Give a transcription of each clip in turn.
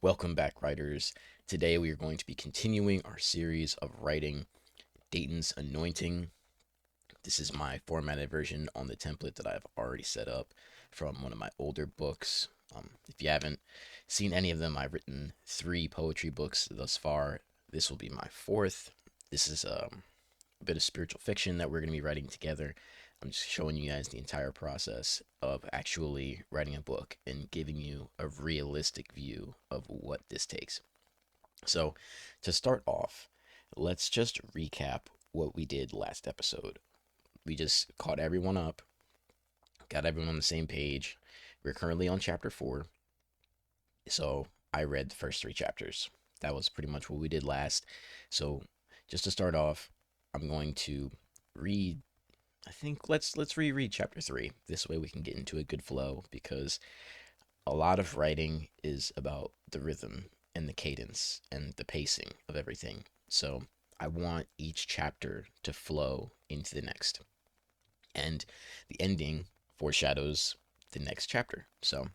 Welcome back, writers. Today we are going to be continuing our series of writing Dayton's Anointing. This is my formatted version on the template that I've already set up from one of my older books. If you haven't seen any of them, I've written 3 poetry books thus far. This will be my fourth. This is a bit of spiritual fiction that we're going to be writing together. I'm just showing you guys the entire process of actually writing a book and giving you a realistic view of what this takes. So, to start off, let's just recap what we did last episode. We just caught everyone up, got everyone on the same page. We're currently on chapter 4. So, I read the first 3 chapters. That was pretty much what we did last. So, just to start off, I'm going to read I think let's reread chapter 3. This way we can get into a good flow because a lot of writing is about the rhythm and the cadence and the pacing of everything. So I want each chapter to flow into the next. And the ending foreshadows the next chapter. So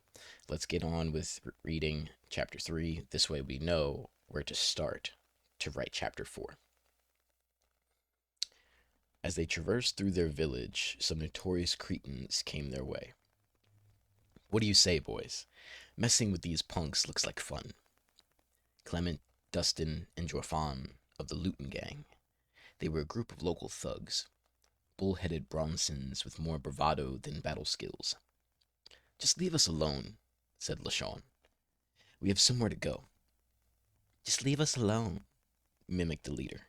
let's get on with reading chapter 3. This way we know where to start to write chapter 4. As they traversed through their village, some notorious Cretans came their way. What do you say, boys? Messing with these punks looks like fun. Clement, Dustin, and Jorfan of the Luton gang. They were a group of local thugs, bull-headed Bronsons with more bravado than battle skills. Just leave us alone, said LaShawn. We have somewhere to go. Just leave us alone, mimicked the leader.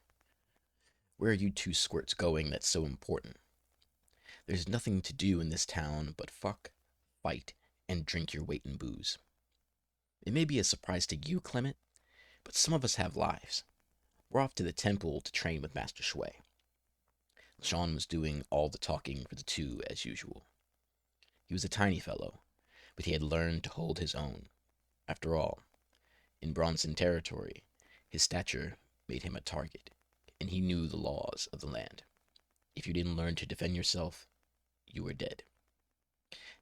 Where are you 2 squirts going that's so important? There's nothing to do in this town but fuck, fight, and drink your weight in booze. It may be a surprise to you, Clement, but some of us have lives. We're off to the temple to train with Master Shui. Sean was doing all the talking for the 2 as usual. He was a tiny fellow, but he had learned to hold his own. After all, in Bronson territory, his stature made him a target, and he knew the laws of the land. If you didn't learn to defend yourself, you were dead.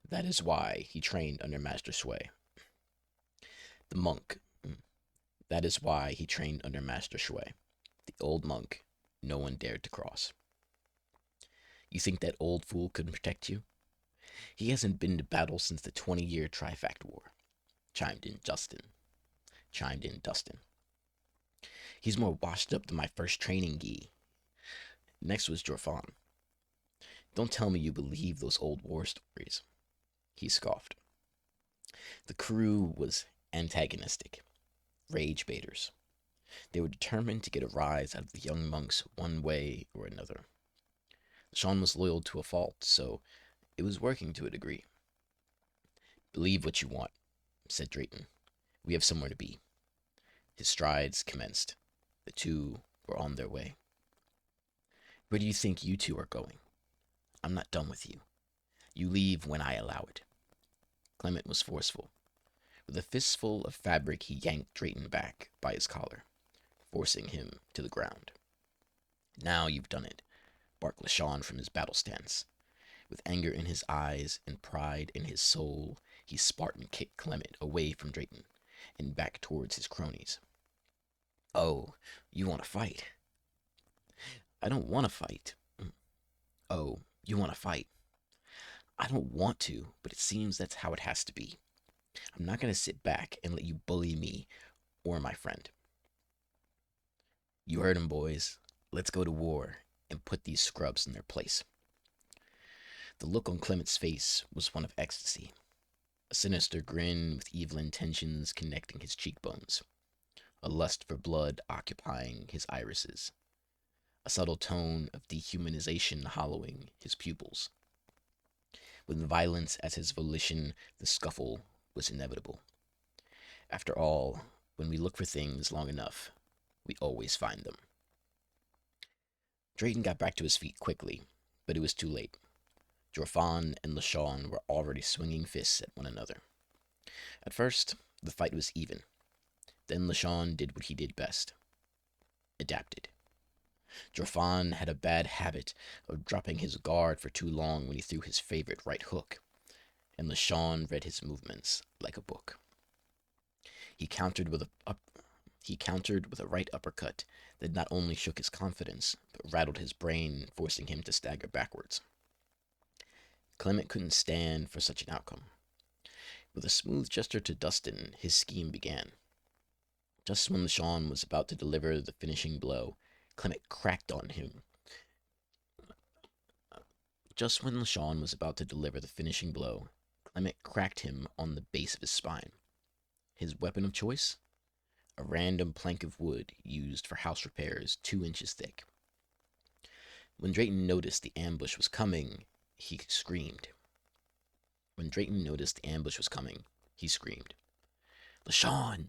That is why he trained under Master Shui. The monk. That is why he trained under Master Shui. The old monk no one dared to cross. You think that old fool could protect you? He hasn't been to battle since the 20-year Trifact War, chimed in Dustin. He's more washed up than my first training gi. Next was Jorfan. Don't tell me you believe those old war stories. He scoffed. The crew was antagonistic, rage baiters. They were determined to get a rise out of the young monks one way or another. Sean was loyal to a fault, so it was working to a degree. Believe what you want, said Drayton. We have somewhere to be. His strides commenced. The 2 were on their way. Where do you think you 2 are going? I'm not done with you. You leave when I allow it. Clement was forceful. With a fistful of fabric, he yanked Drayton back by his collar, forcing him to the ground. Now you've done it, barked LaShawn from his battle stance. With anger in his eyes and pride in his soul, he Spartan kicked Clement away from Drayton and back towards his cronies. Oh, you want to fight? I don't want to fight. Oh, you want to fight? I don't want to, but it seems that's how it has to be. I'm not going to sit back and let you bully me or my friend. You heard him, boys. Let's go to war and put these scrubs in their place. The look on Clement's face was one of ecstasy, a sinister grin with evil intentions connecting his cheekbones, a lust for blood occupying his irises, a subtle tone of dehumanization hollowing his pupils. With violence as his volition, the scuffle was inevitable. After all, when we look for things long enough, we always find them. Drayton got back to his feet quickly, but it was too late. Jorfan and LaShawn were already swinging fists at one another. At first, the fight was even. Then LaShawn did what he did best. Adapted. Jorfan had a bad habit of dropping his guard for too long when he threw his favorite right hook, and LaShawn read his movements like a book. He countered with he countered with a right uppercut that not only shook his confidence, but rattled his brain, forcing him to stagger backwards. Clement couldn't stand for such an outcome. With a smooth gesture to Dustin, his scheme began. Just when LaShawn was about to deliver the finishing blow, Clement cracked on him. Just when LaShawn was about to deliver the finishing blow, Clement cracked him on the base of his spine. His weapon of choice? A random plank of wood used for house repairs 2 inches thick. When Drayton noticed the ambush was coming, he screamed. When Drayton noticed the ambush was coming, he screamed, LaShawn!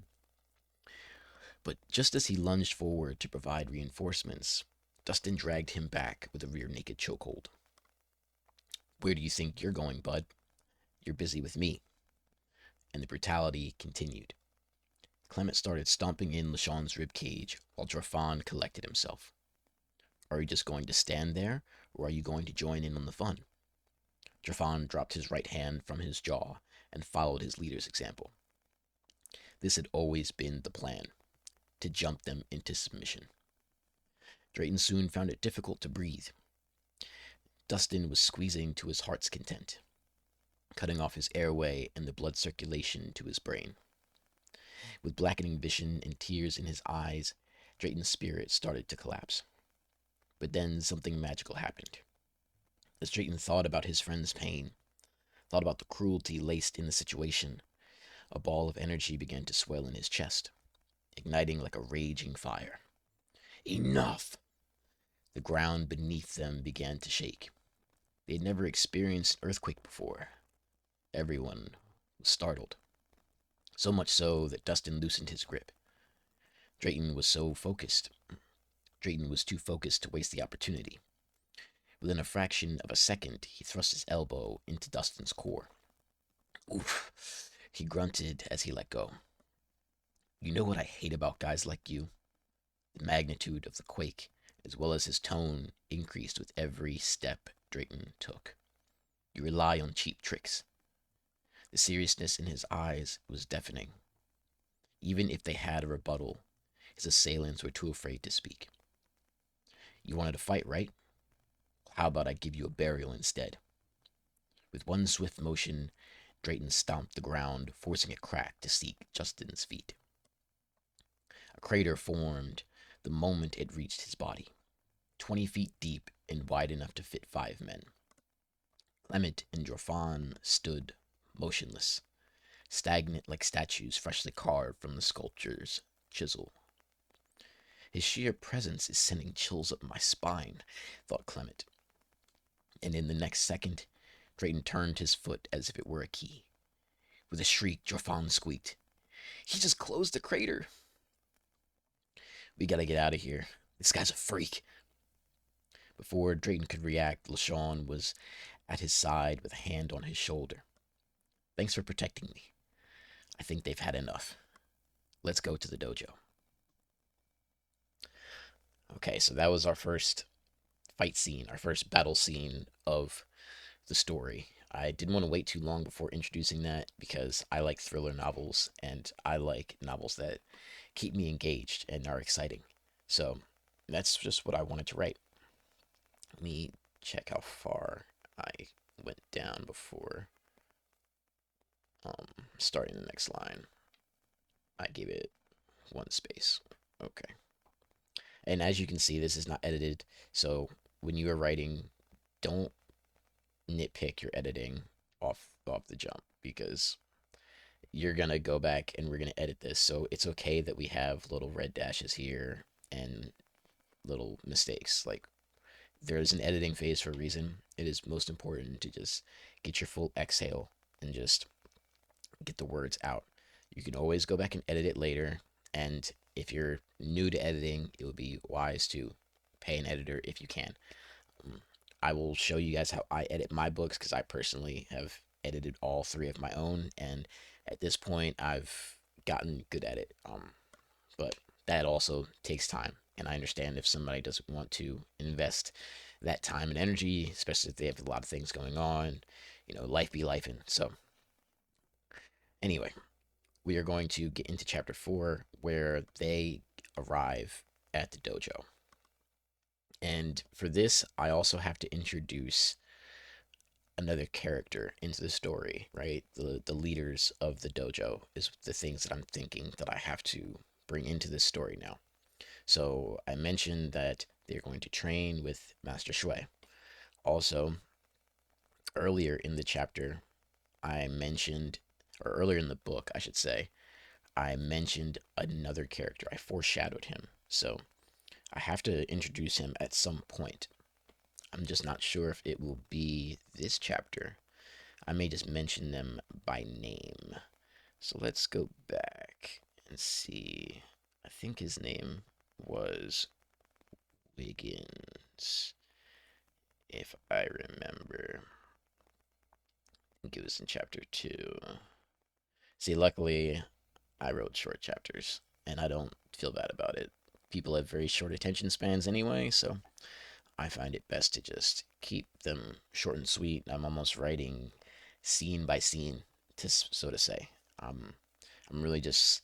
But just as he lunged forward to provide reinforcements, Dustin dragged him back with a rear naked chokehold. Where do you think you're going, bud? You're busy with me. And the brutality continued. Clement started stomping in LaShawn's rib cage while Jorfan collected himself. Are you just going to stand there, or are you going to join in on the fun? Jorfan dropped his right hand from his jaw and followed his leader's example. This had always been the plan, to jump them into submission. Drayton soon found it difficult to breathe. Dustin was squeezing to his heart's content, cutting off his airway and the blood circulation to his brain. With blackening vision and tears in his eyes, Drayton's spirit started to collapse. But then something magical happened. As Drayton thought about his friend's pain, thought about the cruelty laced in the situation, a ball of energy began to swell in his chest, igniting like a raging fire. Enough! The ground beneath them began to shake. They had never experienced an earthquake before. Everyone was startled. So much so that Dustin loosened his grip. Drayton was so focused. Drayton was too focused to waste the opportunity. Within a fraction of a second, he thrust his elbow into Dustin's core. Oof, he grunted as he let go. You know what I hate about guys like you? The magnitude of the quake, as well as his tone, increased with every step Drayton took. You rely on cheap tricks. The seriousness in his eyes was deafening. Even if they had a rebuttal, his assailants were too afraid to speak. You wanted to fight, right? How about I give you a burial instead? With one swift motion, Drayton stomped the ground, forcing a crack to seek Justin's feet. A crater formed the moment it reached his body, 20 feet deep and wide enough to fit 5 men. Clement and Jorfan stood motionless, stagnant like statues freshly carved from the sculptor's chisel. His sheer presence is sending chills up my spine, thought Clement. And in the next second, Drayton turned his foot as if it were a key. With a shriek, Jorfan squeaked, He just closed the crater! We gotta get out of here. This guy's a freak. Before Drayton could react, LaShawn was at his side with a hand on his shoulder. Thanks for protecting me. I think they've had enough. Let's go to the dojo. Okay, so that was our first fight scene, our first battle scene of the story. I didn't want to wait too long before introducing that because I like thriller novels and I like novels that keep me engaged and are exciting. So that's just what I wanted to write. Let me check how far I went down before starting the next line. I gave it 1 space. Okay. And as you can see, this is not edited. So when you are writing, don't nitpick your editing off the jump because you're gonna go back and we're gonna edit this. So it's okay that we have little red dashes here and little mistakes. Like there's an editing phase for a reason. It is most important to just get your full exhale and just get the words out. You can always go back and edit it later. And if you're new to editing, it would be wise to pay an editor if you can. I will show you guys how I edit my books because I personally have edited all 3 of my own. And at this point, I've gotten good at it. But that also takes time. And I understand if somebody doesn't want to invest that time and energy, especially if they have a lot of things going on, life be lifing. So, anyway, we are going to get into chapter 4 where they arrive at the dojo. And for this, I also have to introduce another character into the story, right? The leaders of the dojo is the things that I'm thinking that I have to bring into this story now. So I mentioned that they're going to train with Master Shui. Also, earlier in the chapter, I mentioned, or earlier in the book, I should say, I mentioned another character. I foreshadowed him. So I have to introduce him at some point. I'm just not sure if it will be this chapter. I may just mention them by name. So let's go back and see. I think his name was Wiggins, if I remember. I think it was in chapter 2. See, luckily, I wrote short chapters, and I don't feel bad about it. People have very short attention spans anyway, so I find it best to just keep them short and sweet. I'm almost writing scene by scene, to so to say. I'm really just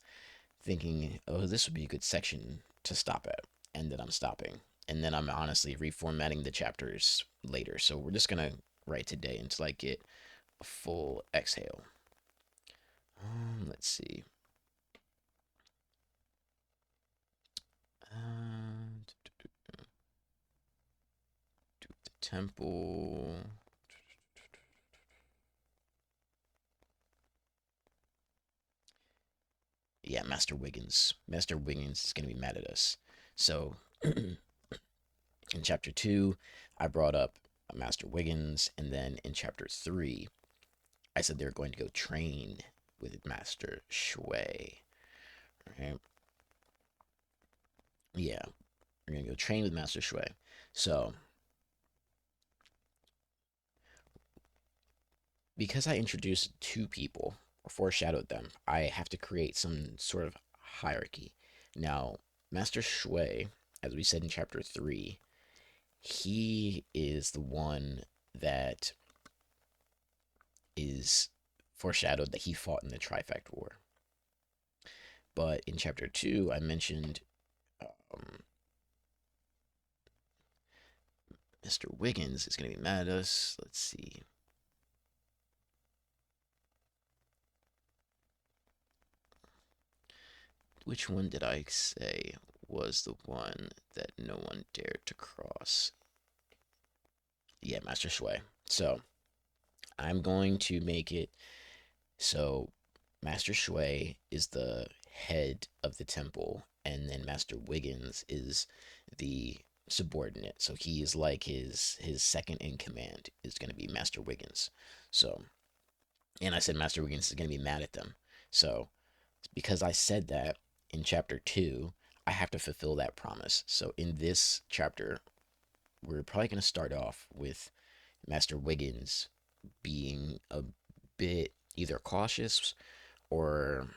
thinking, oh, this would be a good section to stop at, and then I'm stopping, and then I'm honestly reformatting the chapters later. So we're just gonna write today until I get a full exhale. Let's see. The temple. Yeah, Master Wiggins. Master Wiggins is going to be mad at us. So, in chapter 2, I brought up Master Wiggins, and then in chapter 3, I said they're going to go train with Master Shui. Right? Yeah, we're going to go train with Master Shui. So, because I introduced two people or foreshadowed them, I have to create some sort of hierarchy. Now, Master Shui, as we said in chapter 3, he is the one that is foreshadowed that he fought in the Trifect War. But in chapter 2, I mentioned um, Mr. Wiggins is going to be mad at us. Let's see. Which one did I say was the one that no one dared to cross? Yeah, Master Shui. So I'm going to make it so Master Shui is the head of the temple, and then Master Wiggins is the subordinate. So he is like his second in command is going to be Master Wiggins. So, and I said Master Wiggins is going to be mad at them. So, because I said that in chapter 2, I have to fulfill that promise. So, in this chapter, we're probably going to start off with Master Wiggins being a bit either cautious or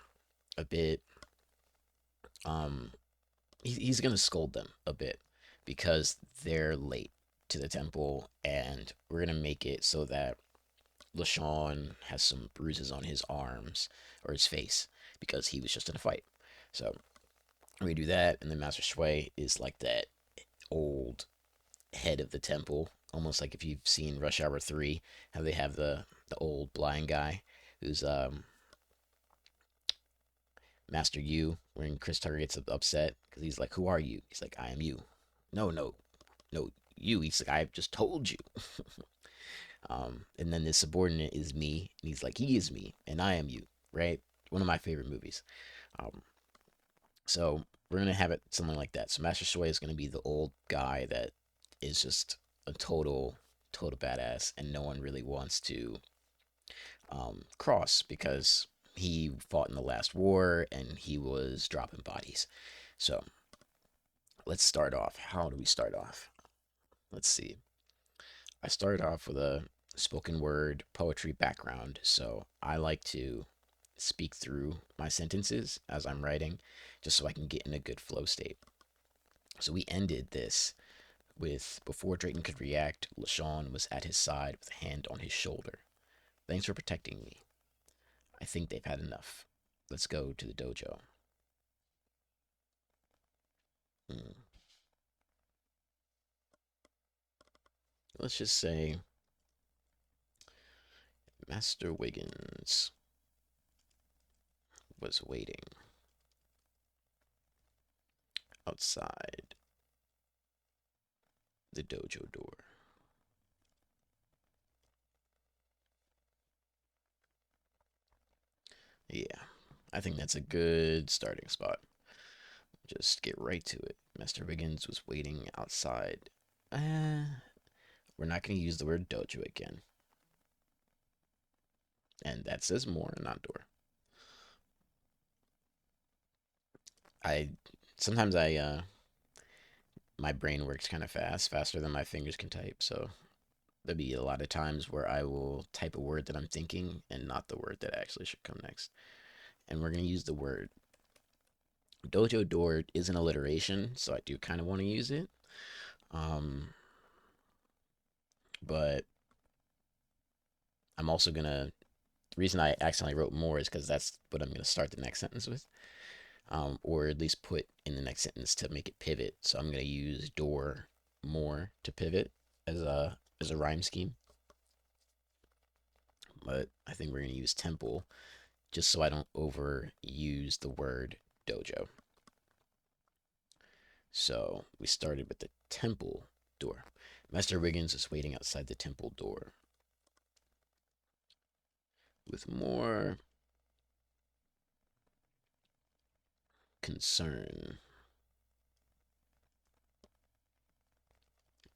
a bit um he's gonna scold them a bit because they're late to the temple, and we're gonna make it so that LaShawn has some bruises on his arms or his face because he was just in a fight. So we do that, and then Master Shui is like that old head of the temple, almost like if you've seen Rush Hour 3, how they have the old blind guy who's Master You, when Chris Tucker gets upset because he's like, "Who are you?" He's like, "I am you." No, no, no, you. He's like, "I've just told you." And then the subordinate is me, and he's like, "He is me, and I am you." Right? One of my favorite movies. Um, so we're gonna have it something like that. So Master Shui is gonna be the old guy that is just a total badass, and no one really wants to cross because he fought in the last war and he was dropping bodies. So let's start off. How do we start off? Let's see. I started off with a spoken word poetry background, so I like to speak through my sentences as I'm writing just so I can get in a good flow state. So we ended this with before Drayton could react, LaShawn was at his side with a hand on his shoulder. Thanks for protecting me. I think they've had enough. Let's go to the dojo. Hmm. Let's just say Master Wiggins was waiting outside the dojo door. Yeah, I think that's a good starting spot. Just get right to it. Master Wiggins was waiting outside. We're not going to use the word dojo again. And that says more, not door. I sometimes my brain works kind of fast, faster than my fingers can type. So there'll be a lot of times where I will type a word that I'm thinking and not the word that actually should come next. And we're going to use the word dojo door is an alliteration, so I do kind of want to use it. Um, but I'm also going to, the reason I accidentally wrote more is because that's what I'm going to start the next sentence with. Or at least put in the next sentence to make it pivot. So I'm going to use door more to pivot as a rhyme scheme. But I think we're going to use temple just so I don't overuse the word dojo. So we started with the temple door. Master Wiggins is waiting outside the temple door with more concern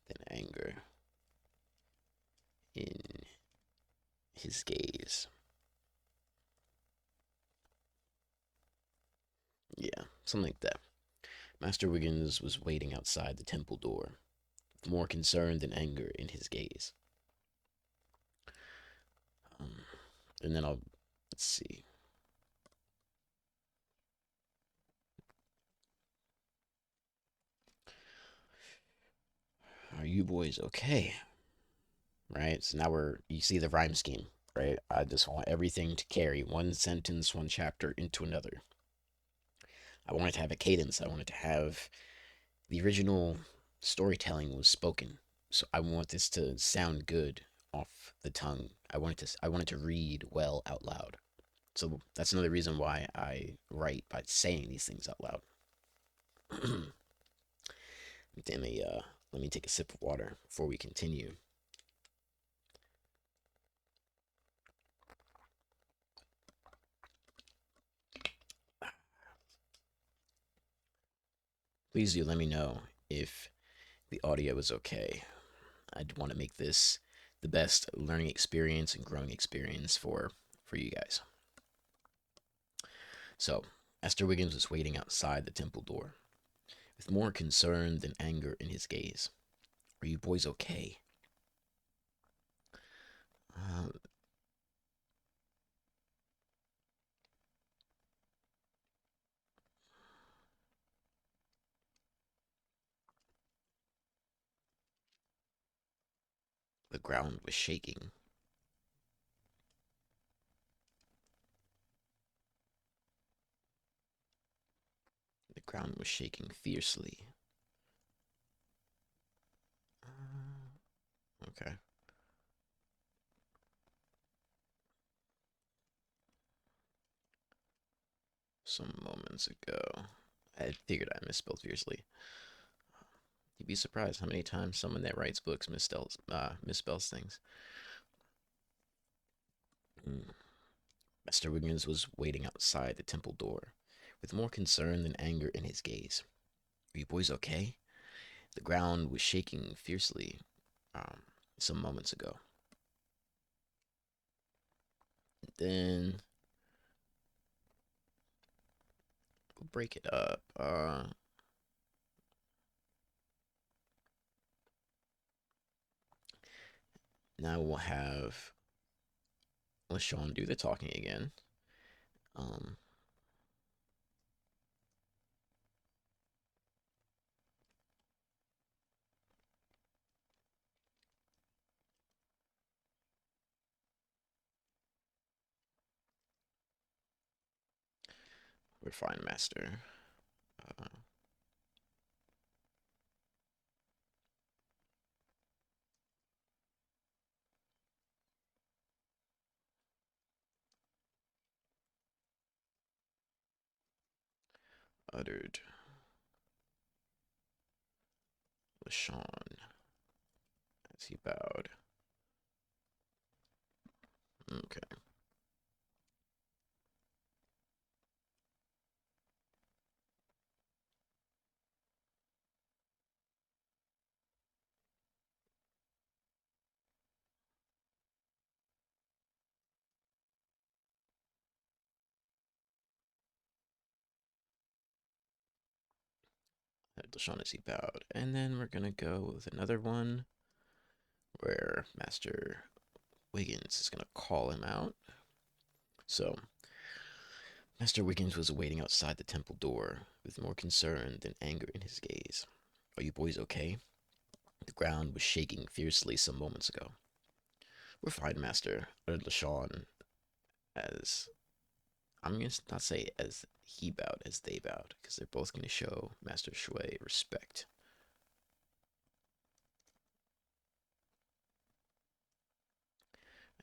than anger in his gaze. Yeah, something like that. Master Wiggins was waiting outside the temple door, with more concern than anger in his gaze. Um, and then let's see. Are you boys okay? Right? So now you see the rhyme scheme, right? I just want everything to carry one sentence, one chapter into another. I wanted to have a cadence. I wanted to have the original storytelling was spoken. So I want this to sound good off the tongue. I wanted to read well out loud. So that's another reason why I write by saying these things out loud. Let me take a sip of water before we continue. Please do let me know if the audio is okay. I'd want to make this the best learning experience and growing experience for you guys. So, Esther Wiggins was waiting outside the temple door, with more concern than anger in his gaze. Are you boys okay? Uh, the ground was shaking. The ground was shaking fiercely. Okay. Some moments ago. I figured I misspelled fiercely. You'd be surprised how many times someone that writes books misspells things. Mm. Mr. Wiggins was waiting outside the temple door, with more concern than anger in his gaze. Are you boys okay? The ground was shaking fiercely um, some moments ago. Then we'll break it up. Now we'll have LaShawn do the talking again. Um, We're fine, Master. Uh, uttered LaShawn as he bowed. Okay. LaShawn as he bowed. And then we're gonna go with another one where Master Wiggins is gonna call him out. So, Master Wiggins was waiting outside the temple door with more concern than anger in his gaze. Are you boys okay? The ground was shaking fiercely some moments ago. We're fine, Master, uttered LaShawn as I'm gonna not say as he bowed, as they bowed, because they're both gonna show Master Shui respect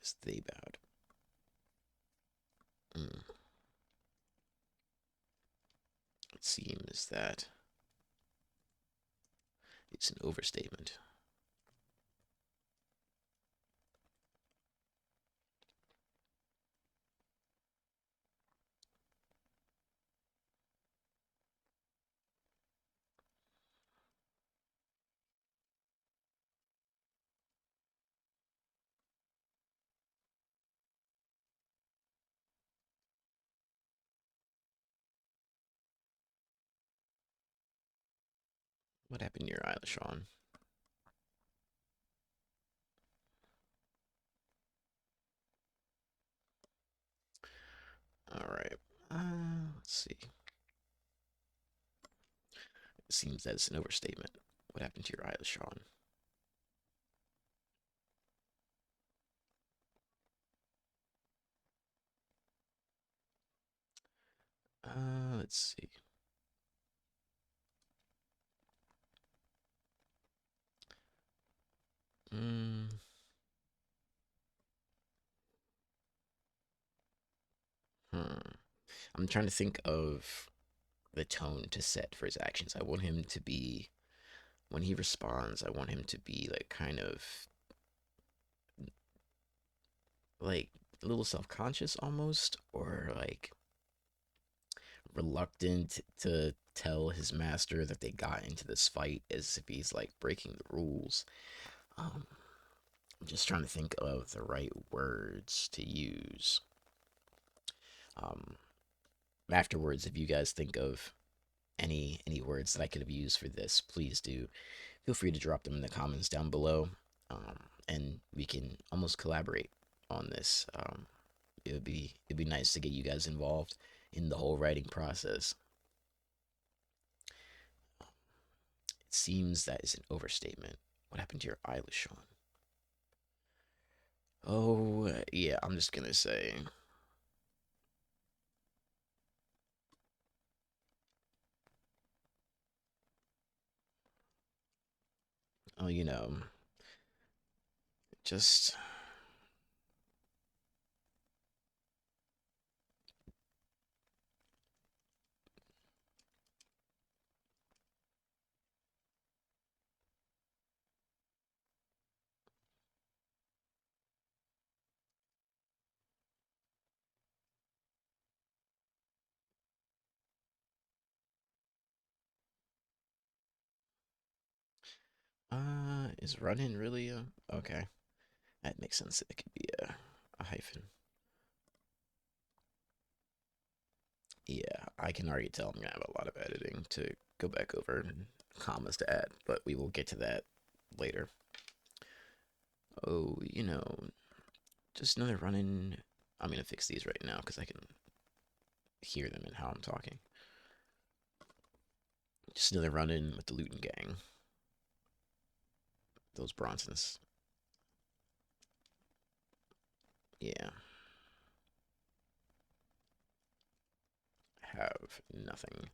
as they bowed. Mm. It seems that it's an overstatement. What happened to your eye, LaShawn? All right. Let's see. It seems that it's an overstatement. What happened to your eye, LaShawn? Let's see. Mm, hmm. I'm trying to think of the tone to set for his actions. I want him to be when he responds. I want him to be like kind of like a little self-conscious almost, or like reluctant to tell his master that they got into this fight as if he's like breaking the rules. Um, I'm just trying to think of the right words to use. Um, Afterwards, if you guys think of any words that I could have used for this, please do feel free to drop them in the comments down below, and we can almost collaborate on this. It'd be nice to get you guys involved in the whole writing process. It seems that is an overstatement. What happened to your eyelash, Sean? Oh, yeah, I'm just gonna say, oh, just is running really okay? That makes sense. It could be a hyphen. Yeah, I can already tell I'm gonna have a lot of editing to go back over and commas to add, but we will get to that later. Oh, just another running. I'm gonna fix these right now because I can hear them in how I'm talking. Just another run in with the Luton gang. Those Bronsons. Yeah. have nothing.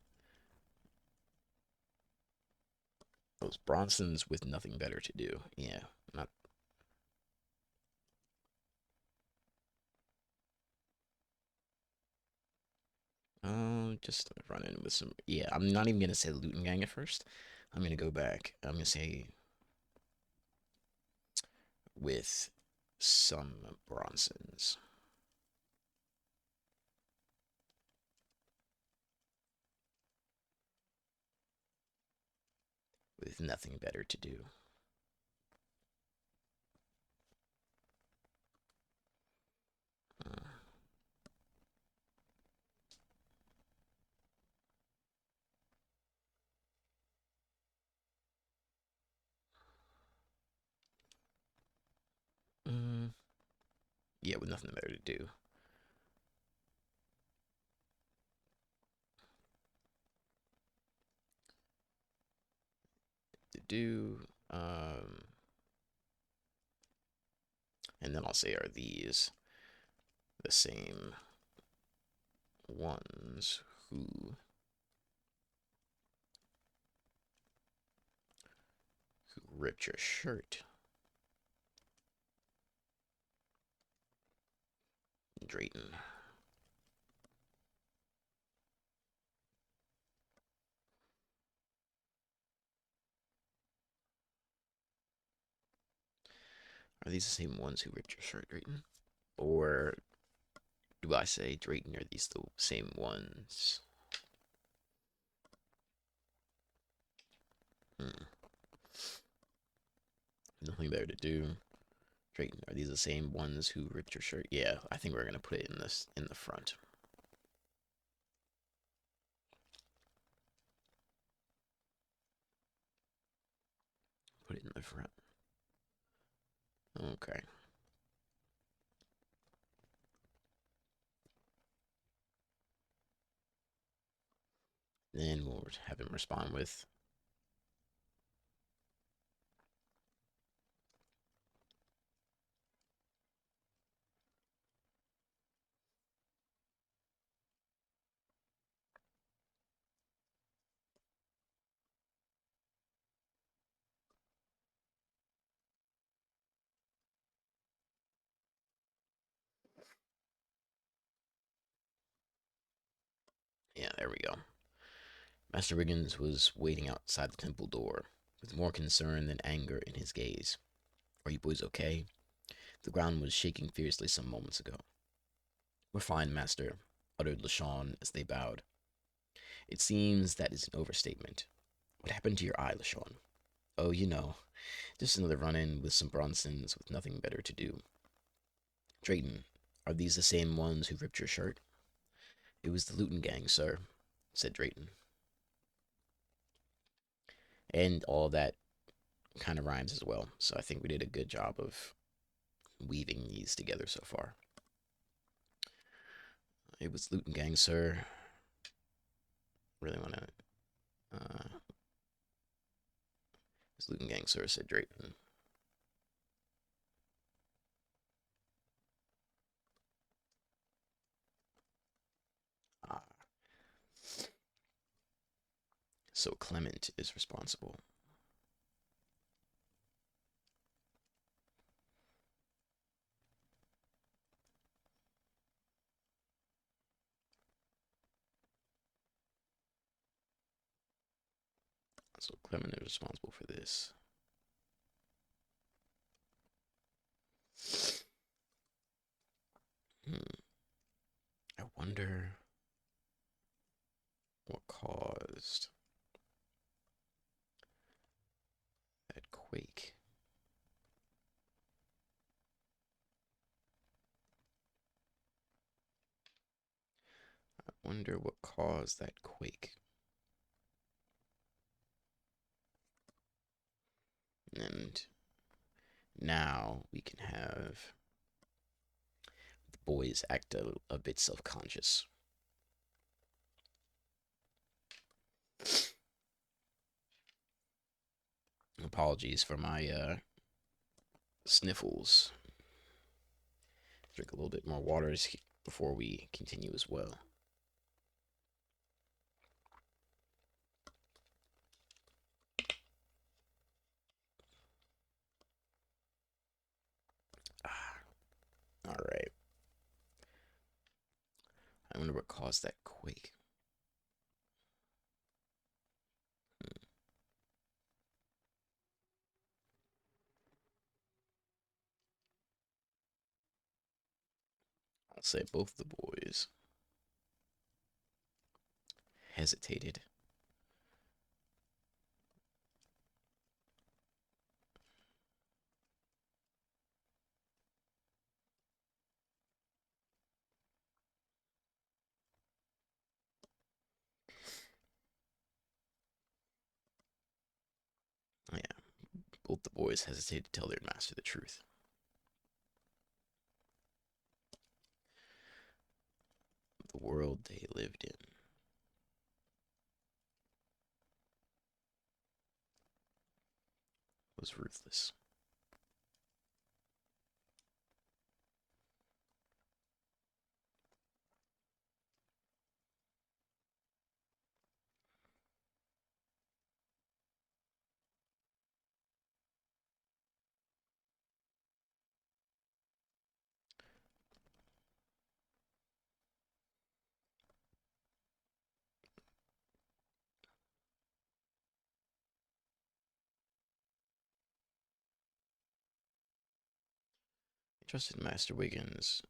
Those Bronsons with nothing better to do. Yeah, not. Just run in with some. Yeah, I'm not even gonna say Luton Gang at first. I'm gonna go back. I'm gonna say with some Bronsons with nothing better to do. Uh, mm, yeah, with nothing better to do. To do. And then I'll say, are these the same ones who ripped your shirt? Drayton. Are these the same ones who ripped your shirt, Drayton? Or do I say, Drayton, are these the same ones? Hmm. Nothing better to do. Drayton, are these the same ones who ripped your shirt? Yeah, I think we're gonna put it in this in the front. Put it in the front. Okay. Then we'll have him respond with, yeah, there we go. Master Riggins was waiting outside the temple door, with more concern than anger in his gaze. Are you boys okay? The ground was shaking fiercely some moments ago. We're fine, Master, uttered LaShawn as they bowed. It seems that is an overstatement. What happened to your eye, LaShawn? Oh, just another run in with some Bronsons with nothing better to do. Drayton, are these the same ones who ripped your shirt? It was the Luton gang, sir, said Drayton. And all that kind of rhymes as well. So I think we did a good job of weaving these together so far. It was Luton gang, sir. Really want to. It's Luton gang, sir, said Drayton. Ah, so Clement is responsible. So Clement is responsible for this. Hmm. I wonder what caused that quake. I wonder what caused that quake. And now we can have the boys act a bit self conscious. Apologies for my sniffles. Drink a little bit more water before we continue as well. wonder what caused that quake. I'll say both the boys hesitated. Oh, yeah, both the boys hesitated to tell their master the truth. The world they lived in was ruthless. They trusted Master Wiggins,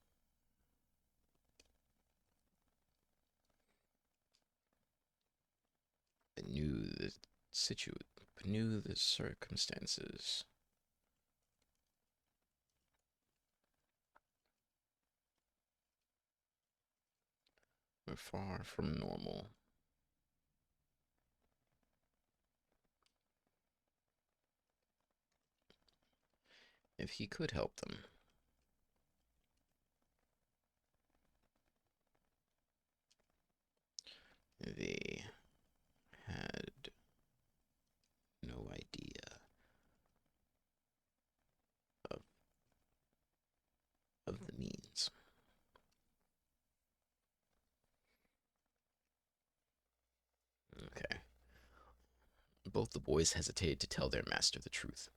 but knew the circumstances were far from normal. If he could help them, they had no idea of, of the means. Okay. Both the boys hesitated to tell their master the truth.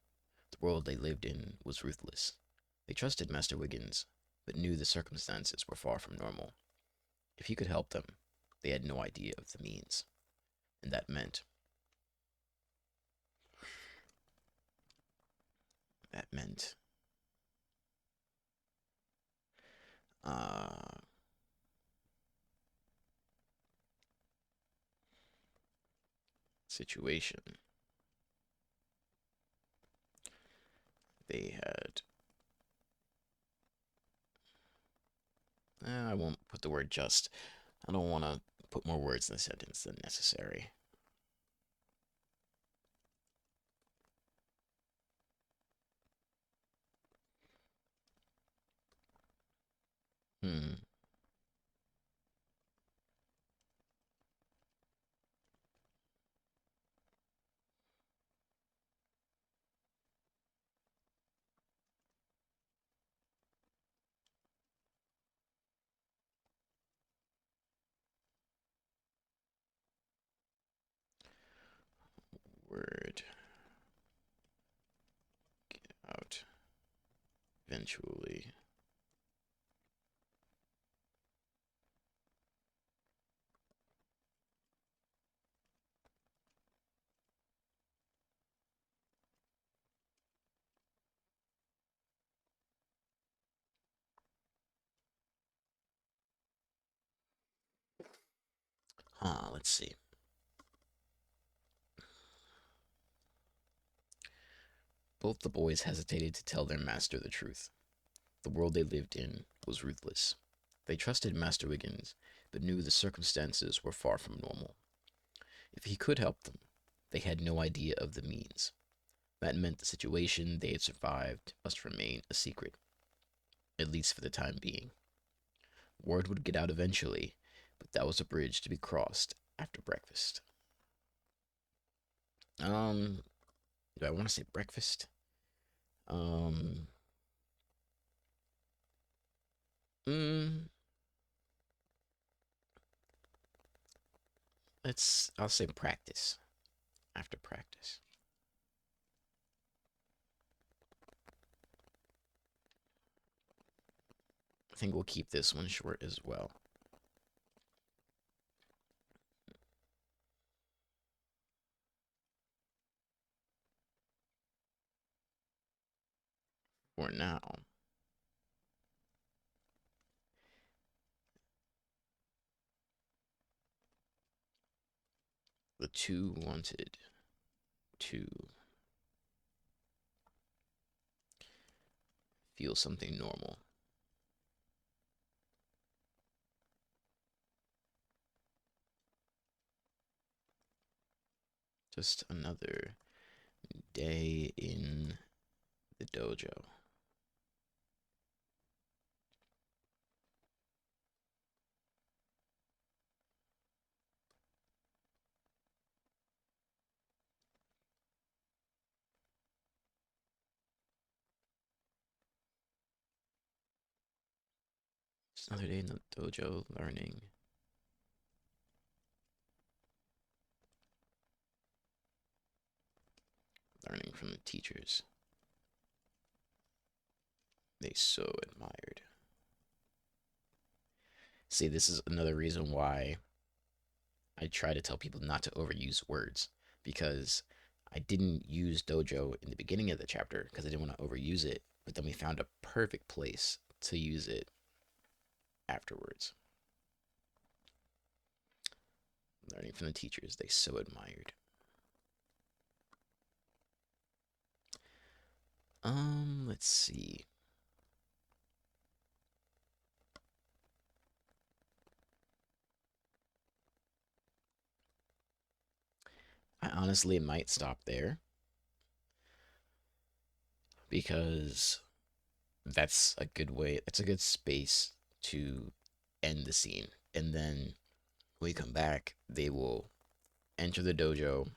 The world they lived in was ruthless. They trusted Master Wiggins, but knew the circumstances were far from normal. If he could help them, they had no idea of the means. And that meant, uh, situation. They had, I won't put the word just. I don't want to put more words in the sentence than necessary. Hmm. Word out eventually. Let's see. Both the boys hesitated to tell their master the truth. The world they lived in was ruthless. They trusted Master Wiggins, but knew the circumstances were far from normal. If he could help them, they had no idea of the means. That meant the situation they had survived must remain a secret, at least for the time being. Word would get out eventually, but that was a bridge to be crossed after breakfast. Um, do I want to say breakfast? Um, mm, I'll say practice. After practice. I think we'll keep this one short as well. For now, the two wanted to feel something normal. Just another day in the dojo. Just another day in the dojo learning from the teachers they so admired. See, this is another reason why I try to tell people not to overuse words because I didn't use dojo in the beginning of the chapter because I didn't want to overuse it, but then we found a perfect place to use it afterwards. Learning from the teachers they so admired. Let's see. I honestly might stop there because that's a good way, that's a good space to end the scene. And then when we come back, they will enter the dojo.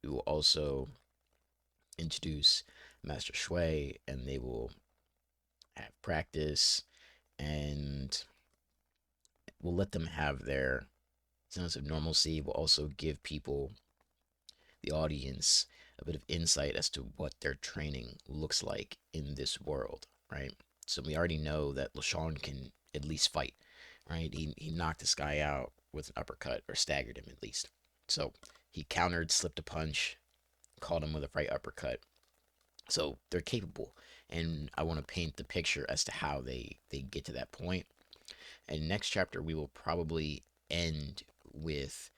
We will also introduce Master Shui and they will have practice and we'll let them have their sense of normalcy. We'll also give people, the audience, a bit of insight as to what their training looks like in this world, right? So we already know that LaShawn can at least fight, right? He knocked this guy out with an uppercut or staggered him at least. So he countered, slipped a punch, caught him with a right uppercut. So they're capable, and I want to paint the picture as to how they get to that point. And next chapter we will probably end with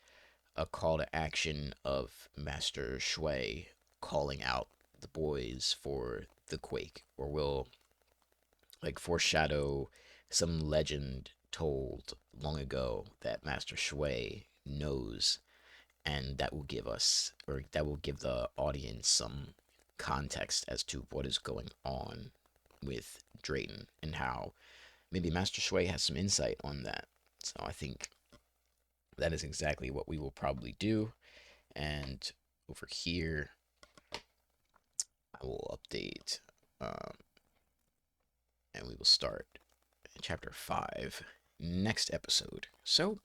a call to action of Master Shui calling out the boys for the quake, or will like foreshadow some legend told long ago that Master Shui knows, and that will give us, or that will give the audience some context as to what is going on with Drayton and how maybe Master Shui has some insight on that. So I think that is exactly what we will probably do. And over here, I will update and we will start chapter 5 next episode. So,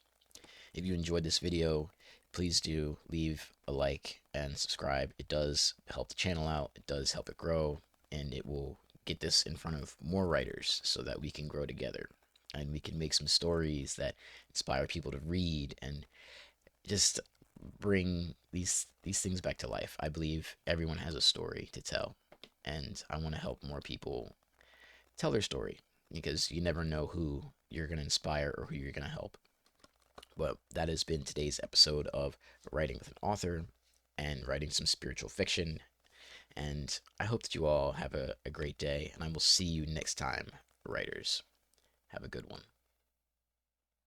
if you enjoyed this video, please do leave a like and subscribe. It does help the channel out, it does help it grow, and it will get this in front of more writers so that we can grow together and we can make some stories that inspire people to read and just bring these things back to life. I believe everyone has a story to tell, and I want to help more people tell their story because you never know who you're going to inspire or who you're going to help. But that has been today's episode of Writing with an Author and writing some spiritual fiction. And I hope that you all have a great day, and I will see you next time, writers. Have a good one.